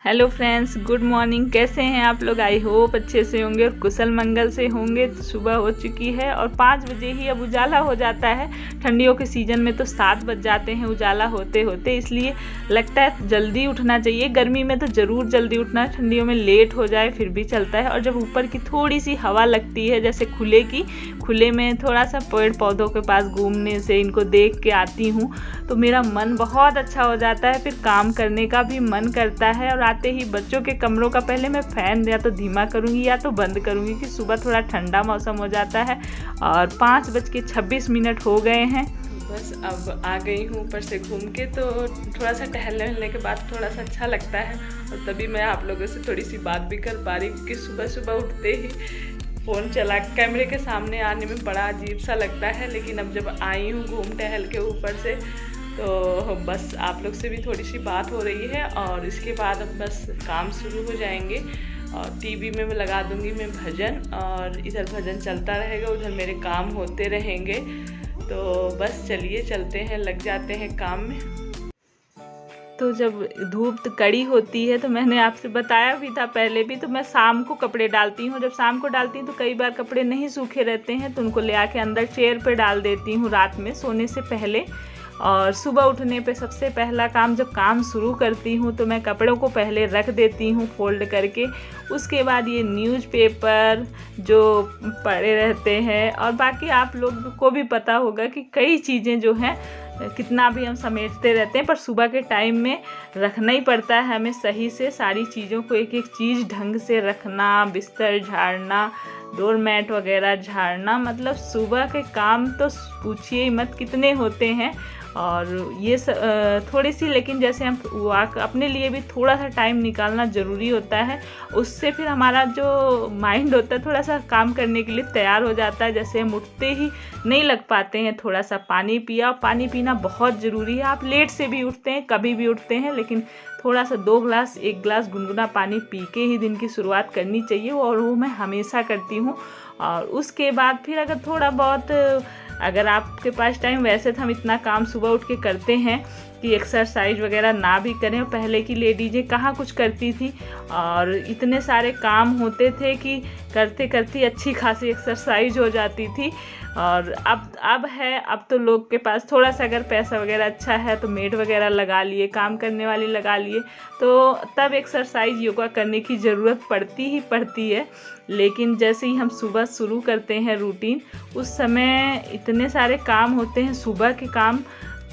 Hello friends, good morning. कैसे हैं आप लोग? आई होप अच्छे से होंगे और कुशल मंगल से होंगे। तो सुबह हो चुकी है और 5 बजे ही अब उजाला हो जाता है। ठंडियों के सीज़न में तो 7 बज जाते हैं उजाला होते होते, इसलिए लगता है जल्दी उठना चाहिए। गर्मी में तो ज़रूर जल्दी उठना, ठंडियों में लेट हो जाए फिर भी चलता है। और जब ऊपर की थोड़ी सी हवा लगती है, जैसे खुले में थोड़ा सा पेड़ पौधों के पास घूमने से, इनको देख के आती हूँ तो मेरा मन बहुत अच्छा हो जाता है। फिर काम करने का भी मन करता है। और आते ही बच्चों के कमरों का पहले मैं फ़ैन या तो धीमा करूँगी या तो बंद करूँगी कि सुबह थोड़ा ठंडा मौसम हो जाता है। और 5:26 हो गए हैं। बस अब आ गई हूँ ऊपर से घूम के, तो थोड़ा सा टहलने के बाद थोड़ा सा अच्छा लगता है। और तभी मैं आप लोगों से थोड़ी सी बात भी कर पा रही, क्योंकि सुबह सुबह उठते ही फ़ोन चला कैमरे के सामने आने में बड़ा अजीब सा लगता है। लेकिन अब जब आई हूँ घूम टहल के ऊपर से, तो बस आप लोग से भी थोड़ी सी बात हो रही है। और इसके बाद अब बस काम शुरू हो जाएंगे। और टीवी में मैं लगा दूंगी मैं भजन, और इधर भजन चलता रहेगा, उधर मेरे काम होते रहेंगे। तो बस चलिए चलते हैं, लग जाते हैं काम में। तो जब धूप कड़ी होती है, तो मैंने आपसे बताया भी था पहले भी, तो मैं शाम को कपड़े डालती हूँ। जब शाम को डालती हूँ तो कई बार कपड़े नहीं सूखे रहते हैं, तो उनको ले आके अंदर चेयर पे डाल देती हूँ रात में सोने से पहले। और सुबह उठने पे सबसे पहला काम, जब काम शुरू करती हूँ तो मैं कपड़ों को पहले रख देती हूँ फोल्ड करके। उसके बाद ये न्यूज़पेपर जो पड़े रहते हैं, और बाकी आप लोग को भी पता होगा कि कई चीज़ें जो हैं कितना भी हम समेटते रहते हैं, पर सुबह के टाइम में रखना ही पड़ता है हमें सही से। सारी चीज़ों को एक एक चीज़ ढंग से रखना, बिस्तर झाड़ना, डोर मैट वगैरह झाड़ना, मतलब सुबह के काम तो पूछिए ही मत कितने होते हैं। और ये थोड़ी सी, लेकिन जैसे हम वॉक अपने लिए भी थोड़ा सा टाइम निकालना ज़रूरी होता है। उससे फिर हमारा जो माइंड होता है थोड़ा सा काम करने के लिए तैयार हो जाता है। जैसे हम उठते ही नहीं लग पाते हैं, थोड़ा सा पानी पिया। पानी पीना बहुत ज़रूरी है। आप लेट से भी उठते हैं, कभी भी उठते हैं, लेकिन थोड़ा सा 1 गिलास गुनगुना पानी पी के ही दिन की शुरुआत करनी चाहिए, और वो मैं हमेशा करती हूँ। और उसके बाद फिर अगर थोड़ा बहुत, अगर आपके पास टाइम, वैसे तो हम इतना काम सुबह उठ के करते हैं कि एक्सरसाइज वगैरह ना भी करें। और पहले की लेडीज़ें कहाँ कुछ करती थी, और इतने सारे काम होते थे कि करते करते अच्छी खासी एक्सरसाइज हो जाती थी। और अब तो लोग के पास थोड़ा सा अगर पैसा वगैरह अच्छा है तो मेड वगैरह लगा लिए, काम करने वाली लगा लिए, तो तब एक्सरसाइज योगा करने की ज़रूरत पड़ती है। लेकिन जैसे ही हम सुबह शुरू करते हैं रूटीन, उस समय इतने सारे काम होते हैं सुबह के काम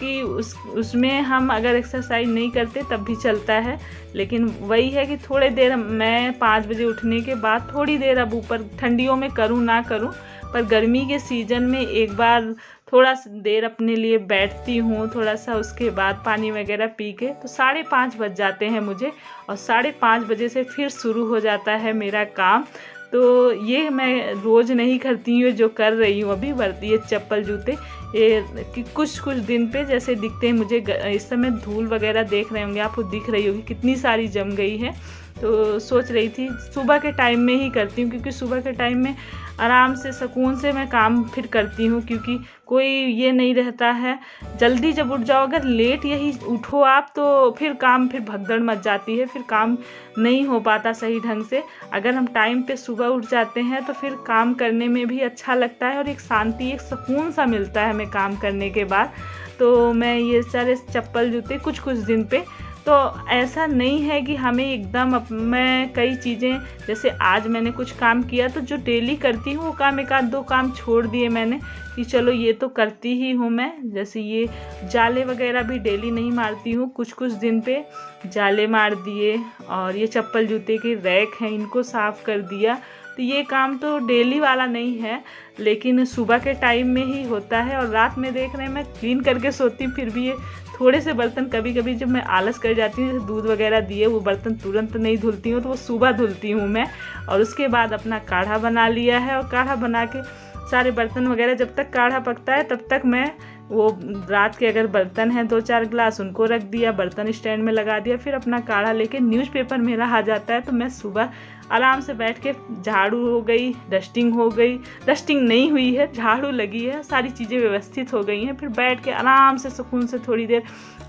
कि उसमें हम अगर एक्सरसाइज नहीं करते तब भी चलता है। लेकिन वही है कि थोड़ी देर मैं 5 बजे उठने के बाद थोड़ी देर अब ऊपर ठंडियों में करूँ ना करूँ, पर गर्मी के सीज़न में एक बार थोड़ा देर अपने लिए बैठती हूँ थोड़ा सा। उसके बाद पानी वगैरह पी के तो 5:30 बज जाते हैं मुझे, और 5:30 बजे से फिर शुरू हो जाता है मेरा काम। तो ये मैं रोज़ नहीं करती हूँ, जो कर रही हूँ अभी। ये चप्पल जूते ये कि कुछ दिन पे जैसे दिखते हैं मुझे। इस समय धूल वगैरह देख रहे होंगे, आपको दिख रही होगी कितनी सारी जम गई है। तो सोच रही थी सुबह के टाइम में ही करती हूँ, क्योंकि सुबह के टाइम में आराम से सुकून से मैं काम फिर करती हूँ, क्योंकि कोई ये नहीं रहता है। जल्दी जब उठ जाओ, अगर लेट यही उठो आप, तो फिर काम फिर भगदड़ मच जाती है, फिर काम नहीं हो पाता सही ढंग से। अगर हम टाइम पे सुबह उठ जाते हैं तो फिर काम करने में भी अच्छा लगता है, और एक शांति, एक सुकून सा मिलता है हमें काम करने के बाद। तो मैं ये सारे चप्पल जूते कुछ दिन पे, तो ऐसा नहीं है कि हमें एकदम मैं कई चीज़ें, जैसे आज मैंने कुछ काम किया तो जो डेली करती हूँ वो काम, 1-2 काम छोड़ दिए मैंने कि चलो ये तो करती ही हूँ मैं। जैसे ये जाले वगैरह भी डेली नहीं मारती हूँ, कुछ दिन पे जाले मार दिए। और ये चप्पल जूते के रैक हैं, इनको साफ़ कर दिया। तो ये काम तो डेली वाला नहीं है, लेकिन सुबह के टाइम में ही होता है। और रात में देख रहे हैं मैं क्लीन करके सोती हूँ, फिर भी ये थोड़े से बर्तन कभी कभी जब मैं आलस कर जाती हूँ, जैसे दूध वगैरह दिए, वो बर्तन तुरंत नहीं धुलती हूँ, तो वो सुबह धुलती हूँ मैं। और उसके बाद अपना काढ़ा बना लिया है, और काढ़ा बना के सारे बर्तन वगैरह, जब तक काढ़ा पकता है तब तक मैं वो रात के अगर बर्तन हैं 2-4 गिलास उनको रख दिया, बर्तन स्टैंड में लगा दिया, फिर अपना काढ़ा लेके न्यूज़पेपर मेरा आ जाता है। तो मैं सुबह आराम से बैठ के झाड़ू हो गई, डस्टिंग हो गई, डस्टिंग नहीं हुई है, झाड़ू लगी है, सारी चीज़ें व्यवस्थित हो गई हैं, फिर बैठ के आराम से सुकून से थोड़ी देर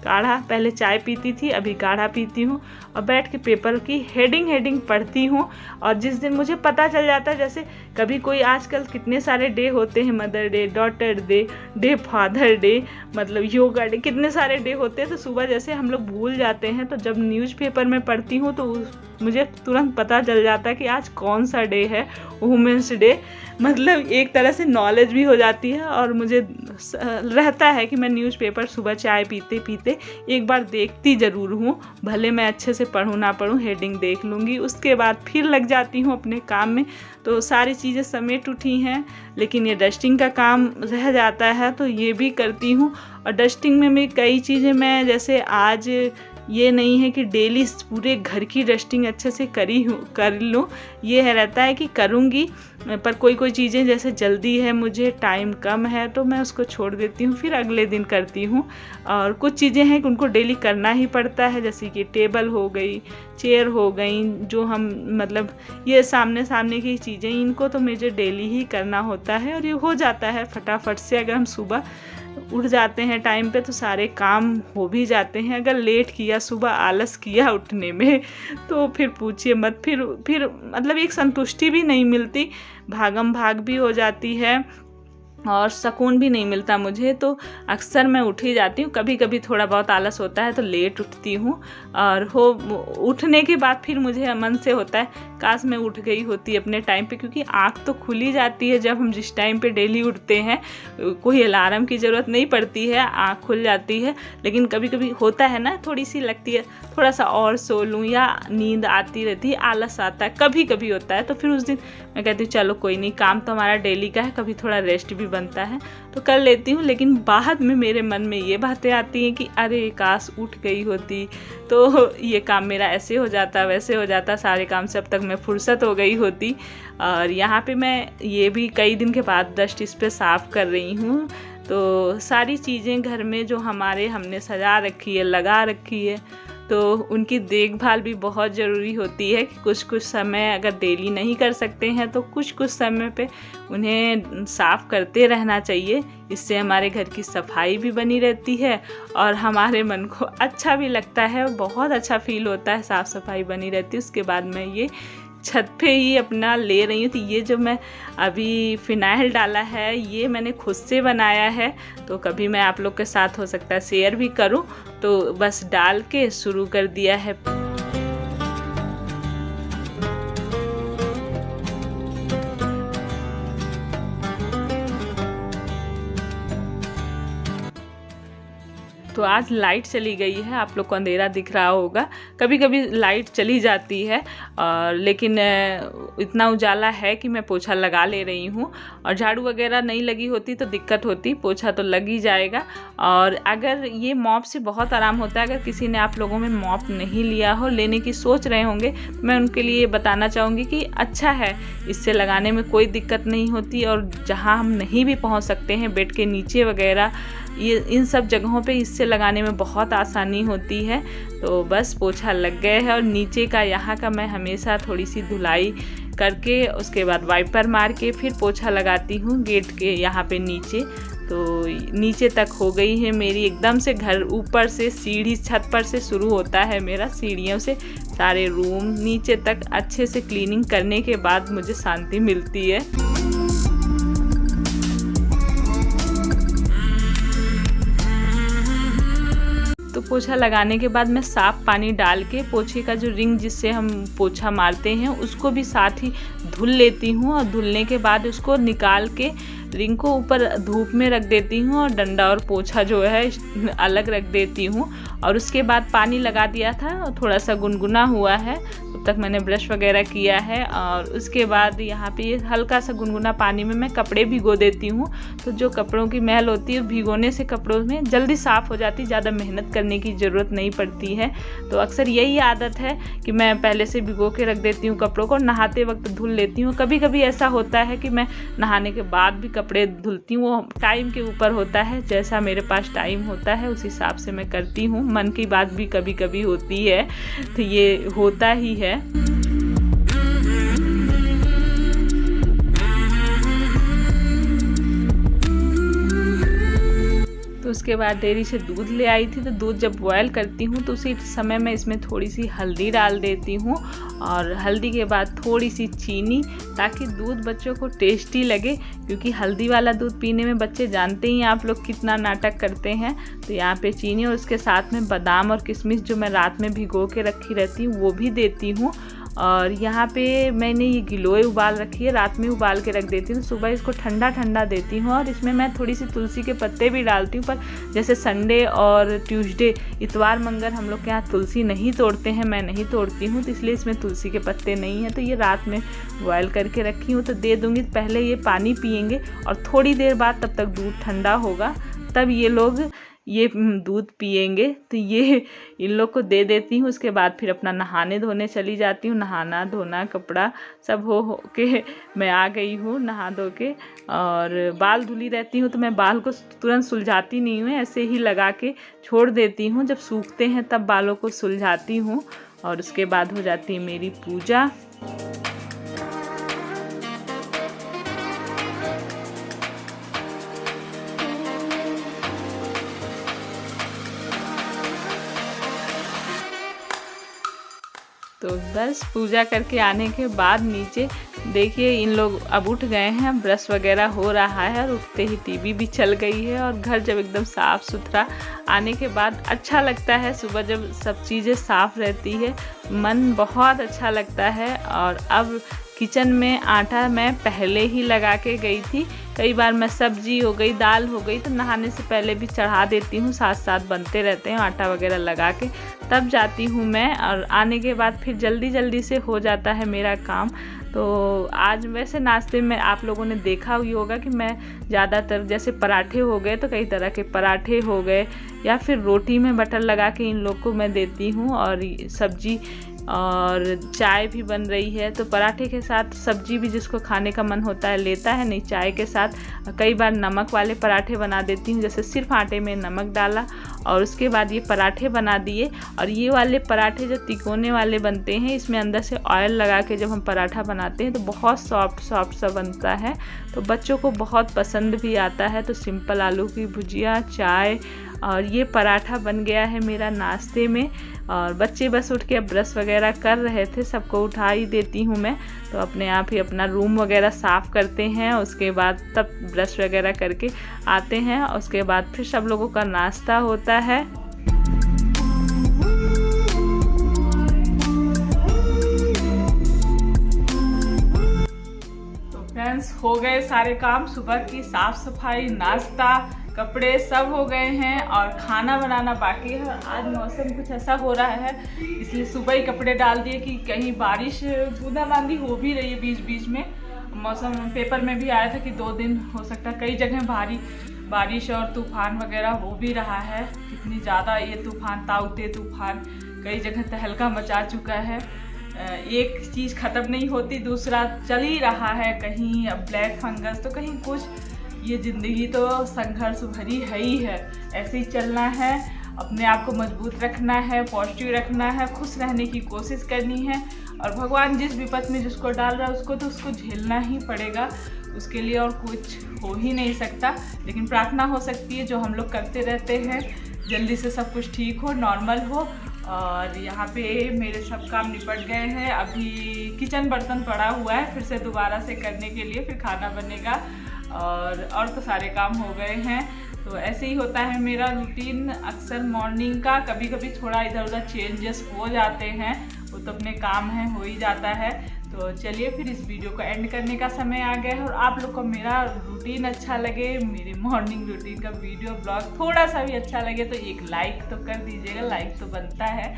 काढ़ा, पहले चाय पीती थी अभी काढ़ा पीती हूँ, और बैठ के पेपर की हेडिंग पढ़ती हूँ। और जिस दिन मुझे पता चल जाता है, जैसे कभी कोई आजकल कितने सारे डे होते हैं, mother day, daughter day, father day, मतलब योगा डे, कितने सारे डे होते हैं, तो सुबह जैसे हम लोग भूल जाते हैं, तो जब न्यूज़पेपर में पढ़ती हूँ तो मुझे तुरंत पता चल जाता है कि आज कौन सा डे है, वुमेंस डे। मतलब एक तरह से नॉलेज भी हो जाती है, और मुझे रहता है कि मैं न्यूज़पेपर सुबह चाय पीते पीते एक बार देखती ज़रूर हूँ, भले मैं अच्छे से पढूँ ना पढूँ, हेडिंग देख लूँगी, उसके बाद फिर लग जाती हूँ अपने काम में। तो सारी चीज़ें समेट उठी हैं, लेकिन ये डस्टिंग का काम रह जाता है, तो ये भी करती हूँ। और डस्टिंग में भी कई चीज़ें मैं, जैसे आज ये नहीं है कि डेली पूरे घर की डस्टिंग अच्छे से कर लूँ, ये रहता है कि करूँगी, पर कोई चीज़ें जैसे जल्दी है, मुझे टाइम कम है, तो मैं उसको छोड़ देती हूँ, फिर अगले दिन करती हूँ। और कुछ चीज़ें हैं कि उनको डेली करना ही पड़ता है, जैसे कि टेबल हो गई, चेयर हो गई, जो हम मतलब ये सामने की चीज़ें, इनको तो मुझे डेली ही करना होता है, और ये हो जाता है फटाफट से। अगर हम सुबह उठ जाते हैं टाइम पे तो सारे काम हो भी जाते हैं। अगर लेट किया, सुबह आलस किया उठने में, तो फिर पूछिए मत, फिर मतलब एक संतुष्टि भी नहीं मिलती, भागम भाग भी हो जाती है, और सुकून भी नहीं मिलता मुझे। तो अक्सर मैं उठ ही जाती हूँ, कभी कभी थोड़ा बहुत आलस होता है तो लेट उठती हूँ, और उठने के बाद फिर मुझे मन से होता है काश मैं उठ गई होती अपने टाइम पे, क्योंकि आँख तो खुली जाती है जब हम जिस टाइम पे डेली उठते हैं, कोई अलार्म की ज़रूरत नहीं पड़ती है, आँख खुल जाती है। लेकिन कभी कभी होता है ना, थोड़ी सी लगती है थोड़ा सा और सो लूँ, या नींद आती रहती है, आलस आता है, कभी कभी होता है। तो फिर उस दिन मैं कहती हूँ चलो कोई नहीं, काम तो हमारा डेली का है, कभी थोड़ा रेस्ट भी बनता है तो कर लेती हूँ। लेकिन बाद में मेरे मन में ये बातें आती हैं कि अरे काश उठ गई होती, तो ये काम मेरा ऐसे हो जाता, वैसे हो जाता, सारे काम से अब तक मैं फुर्सत हो गई होती। और यहाँ पे मैं ये भी कई दिन के बाद डस्ट इस पे साफ़ कर रही हूँ, तो सारी चीज़ें घर में जो हमने सजा रखी है, लगा रखी है, तो उनकी देखभाल भी बहुत ज़रूरी होती है कि कुछ समय अगर डेली नहीं कर सकते हैं तो कुछ समय पे उन्हें साफ़ करते रहना चाहिए। इससे हमारे घर की सफाई भी बनी रहती है और हमारे मन को अच्छा भी लगता है, बहुत अच्छा फील होता है, साफ़ सफाई बनी रहती है। उसके बाद मैं ये छत पे ही अपना ले रही हूँ। तो ये जो मैं अभी फिनाइल डाला है ये मैंने खुद से बनाया है, तो कभी मैं आप लोग के साथ हो सकता है शेयर भी करूँ, तो बस डाल के शुरू कर दिया है। तो आज लाइट चली गई है, आप लोग को अंधेरा दिख रहा होगा, कभी कभी लाइट चली जाती है, लेकिन इतना उजाला है कि मैं पोछा लगा ले रही हूँ। और झाड़ू वगैरह नहीं लगी होती तो दिक्कत होती, पोछा तो लग ही जाएगा। और अगर ये मॉप से बहुत आराम होता है, अगर किसी ने आप लोगों में मॉप नहीं लिया हो, लेने की सोच रहे होंगे, तो मैं उनके लिए बताना चाहूँगी कि अच्छा है, इससे लगाने में कोई दिक्कत नहीं होती। और जहाँ हम नहीं भी पहुँच सकते हैं, बेड के नीचे वगैरह, ये इन सब जगहों पे इससे लगाने में बहुत आसानी होती है। तो बस पोछा लग गए है, और नीचे का यहाँ का मैं हमेशा थोड़ी सी धुलाई करके उसके बाद वाइपर मार के फिर पोछा लगाती हूँ गेट के यहाँ पे नीचे। तो नीचे तक हो गई है मेरी एकदम से, घर ऊपर से सीढ़ी छत पर से शुरू होता है मेरा, सीढ़ियों से सारे रूम नीचे तक अच्छे से क्लीनिंग करने के बाद मुझे शांति मिलती है। तो पोछा लगाने के बाद मैं साफ़ पानी डाल के पोछे का जो रिंग जिससे हम पोछा मारते हैं उसको भी साथ ही धुल लेती हूँ, और धुलने के बाद उसको निकाल के रिंग को ऊपर धूप में रख देती हूँ, और डंडा और पोछा जो है अलग रख देती हूँ। और उसके बाद पानी लगा दिया था, थोड़ा सा गुनगुना हुआ है, तब तक मैंने ब्रश वगैरह किया है। और उसके बाद यहाँ पे हल्का सा गुनगुना पानी में मैं कपड़े भिगो देती हूँ, तो जो कपड़ों की मैल होती है भिगोने से कपड़ों में जल्दी साफ़ हो जाती, ज़्यादा मेहनत करने की ज़रूरत नहीं पड़ती है। तो अक्सर यही आदत है कि मैं पहले से भिगो के रख देती हूँ कपड़ों को, नहाते वक्त धुल लेती हूँ। कभी कभी ऐसा होता है कि मैं नहाने के बाद भी कपड़े धुलती हूँ, वो टाइम के ऊपर होता है, जैसा मेरे पास टाइम होता है उस हिसाब से मैं करती हूँ। मन की बात भी कभी कभी होती है, तो ये होता ही है। तो उसके बाद डेयरी से दूध ले आई थी, तो दूध जब बॉयल करती हूँ तो उसी समय मैं इसमें थोड़ी सी हल्दी डाल देती हूँ, और हल्दी के बाद थोड़ी सी चीनी, ताकि दूध बच्चों को टेस्टी लगे, क्योंकि हल्दी वाला दूध पीने में बच्चे जानते ही आप लोग कितना नाटक करते हैं। तो यहाँ पे चीनी और उसके साथ में बादाम और किशमिश जो मैं रात में भिगो के रखी रहती हूँ वो भी देती हूँ। और यहाँ पे मैंने ये गिलोय उबाल रखी है, रात में उबाल के रख देती हूँ, सुबह इसको ठंडा ठंडा देती हूँ। और इसमें मैं थोड़ी सी तुलसी के पत्ते भी डालती हूँ, पर जैसे संडे और ट्यूसडे, इतवार मंगल हम लोग के यहाँ तुलसी नहीं तोड़ते हैं, मैं नहीं तोड़ती हूँ, तो इसलिए इसमें तुलसी के पत्ते नहीं हैं। तो ये रात में बॉयल करके रखी हूँ, तो दे दूँगी। पहले ये पानी पियेंगे और थोड़ी देर बाद, तब तक दूध ठंडा होगा, तब ये लोग ये दूध पियेंगे। तो ये इन लोग को दे देती हूँ। उसके बाद फिर अपना नहाने धोने चली जाती हूँ। नहाना धोना कपड़ा सब हो के मैं आ गई हूँ नहा धो के, और बाल धुली रहती हूँ, तो मैं बाल को तुरंत सुलझाती नहीं हूँ, ऐसे ही लगा के छोड़ देती हूँ। जब सूखते हैं तब बालों को सुलझाती हूँ, और उसके बाद हो जाती है मेरी पूजा। तो बस पूजा करके आने के बाद नीचे देखिए इन लोग अब उठ गए हैं, ब्रश वगैरह हो रहा है, और उठते ही टीवी भी चल गई है। और घर जब एकदम साफ़ सुथरा आने के बाद अच्छा लगता है, सुबह जब सब चीज़ें साफ़ रहती है मन बहुत अच्छा लगता है। और अब किचन में आटा मैं पहले ही लगा के गई थी, कई बार मैं सब्जी हो गई, दाल हो गई, तो नहाने से पहले भी चढ़ा देती हूँ, साथ साथ बनते रहते हैं आटा वगैरह लगा के, तब जाती हूँ मैं। और आने के बाद फिर जल्दी जल्दी से हो जाता है मेरा काम। तो आज वैसे नाश्ते में आप लोगों ने देखा ही होगा कि मैं ज़्यादातर जैसे पराठे हो गए तो कई तरह के पराठे हो गए, या फिर रोटी में बटर लगा के इन लोग को मैं देती हूँ, और सब्जी और चाय भी बन रही है। तो पराठे के साथ सब्जी भी जिसको खाने का मन होता है लेता है, नहीं चाय के साथ कई बार नमक वाले पराठे बना देती हूँ, जैसे सिर्फ आटे में नमक डाला और उसके बाद ये पराठे बना दिए। और ये वाले पराठे जो तिकोने वाले बनते हैं, इसमें अंदर से ऑयल लगा के जब हम पराठा बनाते हैं तो बहुत सॉफ्ट सॉफ्ट सा बनता है, तो बच्चों को बहुत पसंद भी आता है। तो सिंपल आलू की भुजिया, चाय और ये पराठा बन गया है मेरा नाश्ते में। और बच्चे बस उठ के अब ब्रश वगैरह कर रहे थे, सबको उठा ही देती हूँ मैं, तो अपने आप ही अपना रूम वगैरह साफ़ करते हैं, उसके बाद तब ब्रश वगैरह करके आते हैं, और उसके बाद फिर सब लोगों का नाश्ता होता है। तो फ्रेंड्स हो गए सारे काम, सुबह की साफ सफाई, नाश्ता, कपड़े सब हो गए हैं, और खाना बनाना बाकी है। आज मौसम कुछ ऐसा हो रहा है इसलिए सुबह ही कपड़े डाल दिए कि कहीं बारिश बूंदाबांदी हो भी रही है बीच बीच में। मौसम पेपर में भी आया था कि 2 दिन हो सकता है, कई जगह भारी बारिश और तूफान वगैरह हो भी रहा है। कितनी ज़्यादा ये तूफान, ताउते तूफान कई जगह तहलका मचा चुका है। एक चीज़ ख़त्म नहीं होती, दूसरा चल ही रहा है, कहीं ब्लैक फंगस तो कहीं कुछ। ये ज़िंदगी तो संघर्ष भरी है ही है, ऐसे ही चलना है, अपने आप को मजबूत रखना है, पॉजिटिव रखना है, खुश रहने की कोशिश करनी है। और भगवान जिस विपत में जिसको डाल रहा है उसको झेलना ही पड़ेगा, उसके लिए और कुछ हो ही नहीं सकता। लेकिन प्रार्थना हो सकती है, जो हम लोग करते रहते हैं, जल्दी से सब कुछ ठीक हो, नॉर्मल हो। और यहाँ पे मेरे सब काम निपट गए हैं, अभी किचन बर्तन पड़ा हुआ है फिर से दोबारा से करने के लिए, फिर खाना बनेगा, और तो सारे काम हो गए हैं। तो ऐसे ही होता है मेरा रूटीन अक्सर मॉर्निंग का, कभी कभी थोड़ा इधर उधर चेंजेस हो जाते हैं, वो तो अपने काम है, हो ही जाता है। तो चलिए फिर इस वीडियो को एंड करने का समय आ गया है। और आप लोग को मेरा रूटीन अच्छा लगे, मेरे मॉर्निंग रूटीन का वीडियो ब्लॉग थोड़ा सा भी अच्छा लगे तो एक लाइक तो कर दीजिएगा, लाइक तो बनता है,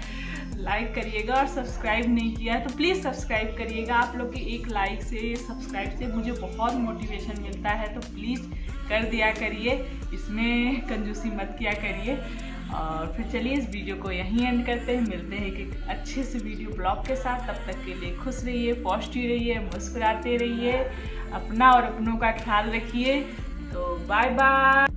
लाइक करिएगा। और सब्सक्राइब नहीं किया है तो प्लीज़ सब्सक्राइब करिएगा। आप लोग की एक लाइक से, सब्सक्राइब से मुझे बहुत मोटिवेशन मिलता है, तो प्लीज़ कर दिया करिए, इसमें कंजूसी मत किया करिए। और फिर चलिए इस वीडियो को यहीं एंड करते हैं। मिलते हैं एक अच्छे से वीडियो ब्लॉग के साथ। तब तक के लिए खुश रहिए, पॉजिटिव रहिए, मुस्कुराते रहिए, अपना और अपनों का ख्याल रखिए। तो बाय बाय।